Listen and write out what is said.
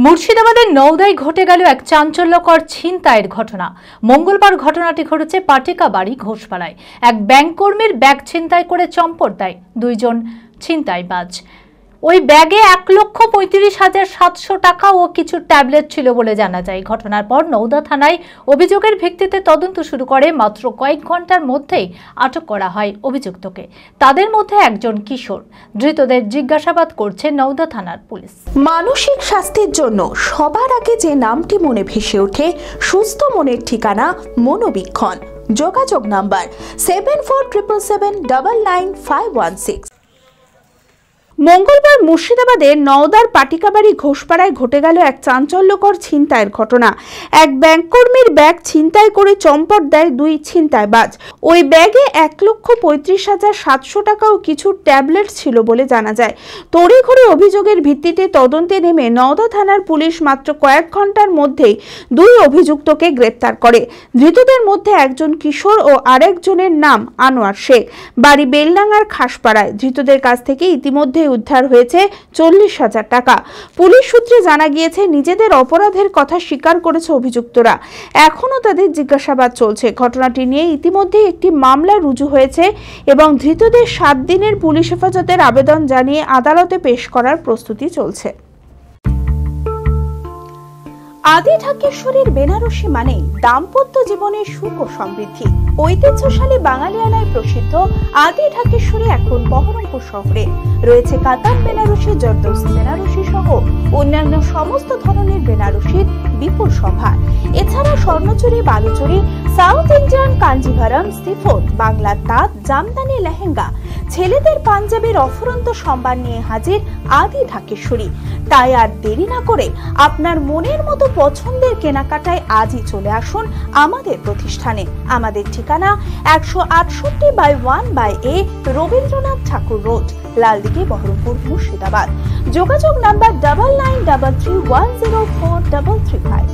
মুর্শিদাবাদের নওদায় ঘটে গেল এক চাঞ্চল্যকর ছিনতাইয়ের ঘটনা। মঙ্গলবার ঘটনাটি ঘটেছে পাটিকাবাড়ি ঘোষপাড়ায়। এক ব্যাংক কর্মীর ব্যাগ ছিনতাই করে চম্পট দেয় দুইজন ছিনতাইবাজ। ওই ব্যাগে 1,35,700 টাকা ও কিছু ট্যাবলেট ছিল বলে জানা যায়। ঘটনার পর নওদা থানায় অভিযোগের ভিত্তিতে তদন্ত শুরু করে মাত্র কয়েক ঘন্টার মধ্যেই আটক করা হয় অভিযুক্তকে। তাদের মধ্যে একজন কিশোর। ধৃতদের জিজ্ঞাসাবাদ করছে নওদা থানার পুলিশ। মানসিক স্বাস্থ্যের জন্য সবার আগে যে নামটি মনে ভেসে ওঠে, সুস্থ মনের ঠিকানা মনোবীক্ষণ। যোগাযোগ নাম্বার 7477799516। মঙ্গলবার মুর্শিদাবাদের নওদার পাটিকাবাড়ি ঘোষপাড়ায় ঘটে গেল এক চাঞ্চল্যকর ছিনতাইয়ের ঘটনা। এক ব্যাংক কর্মীর ব্যাগ ছিনতাই করে চম্পট দেয় দুই ছিনতাইবাজ। ওই ব্যাগে 1,35,700 টাকা ও কিছু ট্যাবলেট ছিল বলে জানা যায়। তড়িঘড়ি অভিযোগের ভিত্তিতে তদন্তে নেমে নওদা থানার পুলিশ মাত্র কয়েক ঘন্টার মধ্যেই দুই অভিযুক্তকে গ্রেপ্তার করে। ধৃতদের মধ্যে একজন কিশোর ও আরেকজনের নাম আনোয়ার শেখ, বাড়ি বেলডাঙ্গার খাসপাড়ায়। ধৃতদের কাছ থেকে ইতিমধ্যে উদ্ধার হয়েছে 40,000 টাকা। পুলিশ সূত্রে জানা গিয়েছে, নিজেদের অপরাধের কথা স্বীকার করেছে অভিযুক্তরা। এখনও তাদের জিজ্ঞাসাবাদ চলছে। ঘটনাটি নিয়ে ইতিমধ্যে একটি মামলা রুজু হয়েছে এবং ধৃতদের 7 দিনের পুলিশ হেফাজতের আবেদন জানিয়ে আদালতে পেশ করার প্রস্তুতি চলছে। আদি ঢাকেশ্বরীর বেনারসি মানে দাম্পত্য জীবনের সুখ ও সমৃদ্ধি। ঐতিহ্যশালী বাঙালিয়ানায় প্রসিদ্ধ আদি ঢাকেশ্বরী এখন বহরমপুর শহরে রয়েছে। কাতার বেনারসি, জর্দৌসি বেনারসি সহ অন্যান্য সমস্ত ধরনের বেনারসির বিপুল সম্ভার। এছাড়া Swarnachari, Baluchari, south Indian Kanjeevaram, chiffon, বাংলার তাঁত, জামদানি, লেহেঙ্গা, ছেলেদের পাঞ্জাবির অফুরন্ত সম্ভার নিয়ে হাজির আদি ঢাকেশ্বরী। তাই আর দেরি না করে আপনার মনের মতো পছন্দের কেনাকাটায় আজই চলে আসুন আমাদের প্রতিষ্ঠানে। আমাদের ঠিকানা 168/1/A রবীন্দ্রনাথ ঠাকুর রোড, লালদিঘি, বহরমপুর, মুর্শিদাবাদ। যোগাযোগ নাম্বার 9933104335।